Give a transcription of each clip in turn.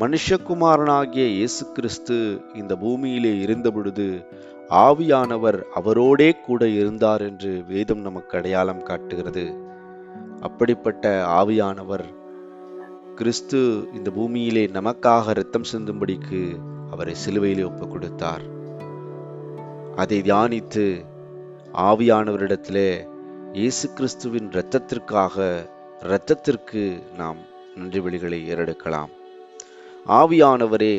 மனுஷகுமாரனாகிய இயேசு கிறிஸ்து இந்த பூமியிலே இருந்த பொழுது ஆவியானவர் அவரோடே கூட இருந்தார் என்று வேதம் நமக்கு அடையாளம் காட்டுகிறது. அப்படிப்பட்ட ஆவியானவர் கிறிஸ்து இந்த பூமியிலே நமக்காக இரத்தம் சிந்தும்படிக்கு அவரை சிலுவையிலே ஒப்புக் கொடுத்தார். அதை தியானித்து ஆவியானவரிடத்திலே இயேசு கிறிஸ்துவின் இரத்தத்திற்கு நாம் நன்றி பலிகளை ஏறெடுக்கலாம். ஆவியானவரே,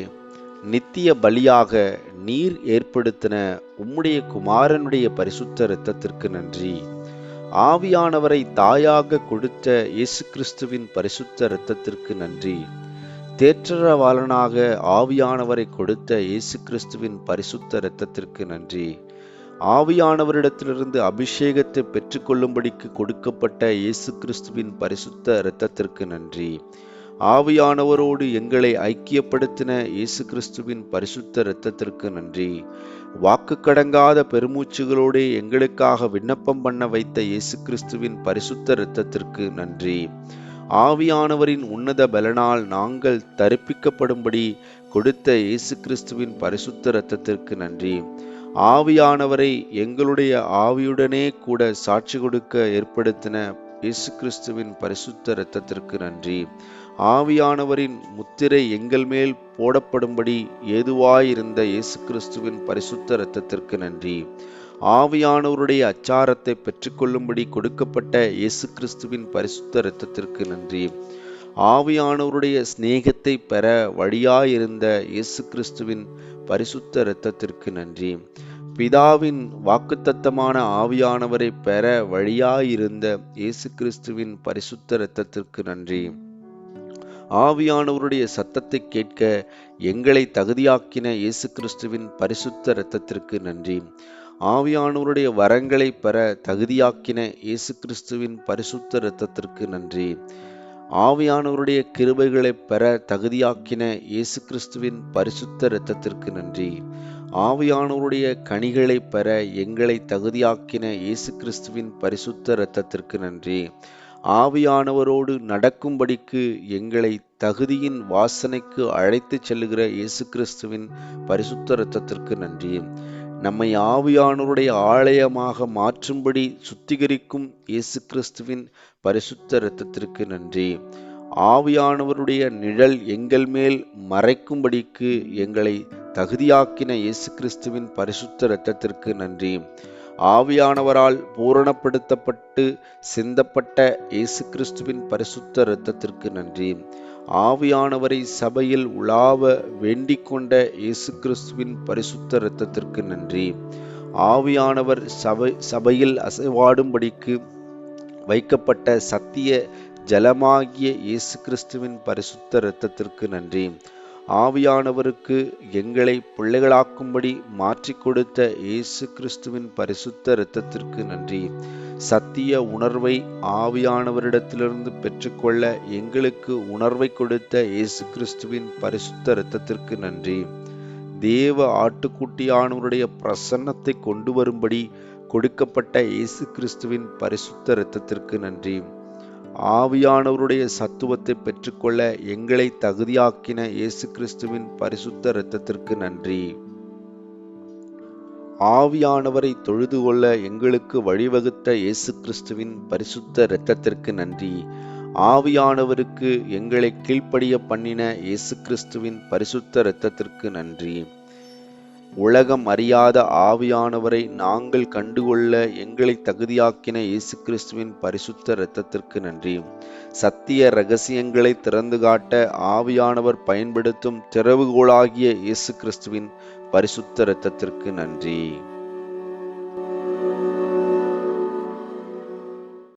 நித்திய பலியாக நீர் ஏற்படுத்தின உம்முடைய குமாரனுடைய பரிசுத்த இரத்தத்திற்கு நன்றி. ஆவியானவரை தாயாக கொடுத்த இயேசு கிறிஸ்துவின் பரிசுத்த இரத்தத்திற்கு நன்றி. தேற்றரவாளனாக ஆவியானவரை கொடுத்த இயேசு கிறிஸ்துவின் பரிசுத்த இரத்தத்திற்கு நன்றி. ஆவியானவரிடத்திலிருந்து அபிஷேகத்தை பெற்றுக்கொள்ளும்படிக்கு கொடுக்கப்பட்ட இயேசு கிறிஸ்துவின் பரிசுத்த இரத்தத்திற்கு நன்றி. ஆவியானவரோடு எங்களை ஐக்கியப்படுத்தின இயேசு கிறிஸ்துவின் பரிசுத்த இரத்தத்திற்கு நன்றி. வாக்கு கடங்காத பெருமூச்சுகளோடு எங்களுக்காக விண்ணப்பம் பண்ண வைத்த இயேசு கிறிஸ்துவின் பரிசுத்த இரத்தத்திற்கு நன்றி. ஆவியானவரின் உன்னத பலனால் நாங்கள் தரிப்பிக்கப்படும்படி கொடுத்த இயேசு கிறிஸ்துவின் பரிசுத்த இரத்தத்திற்கு நன்றி. ஆவியானவரை எங்களுடைய ஆவியுடனே கூட சாட்சி கொடுக்க ஏற்படுத்தின இயேசு கிறிஸ்துவின் பரிசுத்த இரத்தத்திற்கு நன்றி. ஆவியானவரின் முத்திரை எங்கள் மேல் போடப்படும்படி ஏதுவாயிருந்த இயேசு கிறிஸ்துவின் பரிசுத்த இரத்தத்திற்கு நன்றி. ஆவியானவருடைய அச்சாரத்தை பெற்றுக்கொள்ளும்படி கொடுக்கப்பட்ட இயேசு கிறிஸ்துவின் பரிசுத்த இரத்தத்திற்கு நன்றி. ஆவியானவருடைய சிநேகத்தை பெற வழியாயிருந்த இயேசு கிறிஸ்துவின் பரிசுத்த இரத்தத்திற்கு நன்றி. பிதாவின் வாக்குத்தத்தமான ஆவியானவரை பெற வழியாயிருந்த இயேசு கிறிஸ்துவின் பரிசுத்த இரத்தத்திற்கு நன்றி. ஆவியானவருடைய சத்தத்தை கேட்க எங்களை தகுதியாக்கின இயேசு கிறிஸ்துவின் பரிசுத்த இரத்தத்திற்கு நன்றி. ஆவியானவருடைய வரங்களை பெற தகுதியாக்கின இயேசு கிறிஸ்துவின் பரிசுத்த இரத்தத்திற்கு நன்றி. ஆவியானவருடைய கிருபைகளை பெற தகுதியாக்கின இயேசு கிறிஸ்துவின் பரிசுத்த இரத்தத்திற்கு நன்றி. ஆவியானவருடைய கனிகளை பெற எங்களை தகுதியாக்கின இயேசு கிறிஸ்துவின் பரிசுத்த இரத்தத்திற்கு நன்றி. ஆவியானவரோடு நடக்கும்படிக்கு எங்களை தகுதியின் வாசனைக்கு அழைத்து செல்லுகிற இயேசு கிறிஸ்துவின் பரிசுத்த இரத்தத்திற்கு நன்றி. நம்மை ஆவியானவருடைய ஆலயமாக மாற்றும்படி சுத்திகரிக்கும் இயேசு கிறிஸ்துவின் பரிசுத்த இரத்தத்திற்கு நன்றி. ஆவியானவருடைய நிழல் எங்கள் மேல் மறைக்கும்படிக்கு எங்களை தகுதியாக்கின இயேசு கிறிஸ்துவின் பரிசுத்த இரத்தத்திற்கு நன்றி. ஆவியானவரால் பூரணப்படுத்தப்பட்டு சிந்தப்பட்ட இயேசு கிறிஸ்துவின் பரிசுத்த இரத்தத்திற்கு நன்றி. ஆவியானவரை சபையில் உலாவ வேண்டிக் கொண்ட இயேசு கிறிஸ்துவின் பரிசுத்த இரத்தத்திற்கு நன்றி. ஆவியானவர் சபையில் அசைவாடும்படிக்கு வைக்கப்பட்ட சத்திய ஜலமாகிய இயேசு கிறிஸ்துவின் பரிசுத்த இரத்தத்திற்கு நன்றி. ஆவியானவருக்கு எங்களை பிள்ளைகளாக்கும்படி மாற்றி கொடுத்த இயேசு கிறிஸ்துவின் பரிசுத்த இரத்தத்திற்கு நன்றி. சத்திய உணர்வை ஆவியானவரிடத்திலிருந்து பெற்றுக்கொள்ள எங்களுக்கு உணர்வை கொடுத்த இயேசு கிறிஸ்துவின் பரிசுத்த இரத்தத்திற்கு நன்றி. தேவ ஆட்டுக்குட்டியானவருடைய பிரசன்னத்தை கொண்டு வரும்படி கொடுக்கப்பட்ட இயேசு கிறிஸ்துவின் பரிசுத்த இரத்தத்திற்கு நன்றி. ஆவியானவருடைய சத்துவத்தை பெற்றுக்கொள்ள எங்களை தகுதியாக்கின இயேசு கிறிஸ்துவின் பரிசுத்த இரத்தத்திற்கு நன்றி. ஆவியானவரை தொழுது கொள்ள எங்களுக்கு வழிவகுத்த இயேசு கிறிஸ்துவின் பரிசுத்த இரத்தத்திற்கு நன்றி. ஆவியானவருக்கு எங்களை கீழ்ப்படிய பண்ணின இயேசு கிறிஸ்துவின் பரிசுத்த இரத்தத்திற்கு நன்றி. உலகம் அறியாத ஆவியானவரை நாங்கள் கண்டுகொள்ள எங்களை தகுதியாக்கின இயேசு கிறிஸ்துவின் பரிசுத்த இரத்தத்திற்கு நன்றி. சத்திய இரகசியங்களை திறந்து காட்ட ஆவியானவர் பயன்படுத்தும் திறவுகோலாகிய இயேசு கிறிஸ்துவின் பரிசுத்த இரத்தத்திற்கு நன்றி.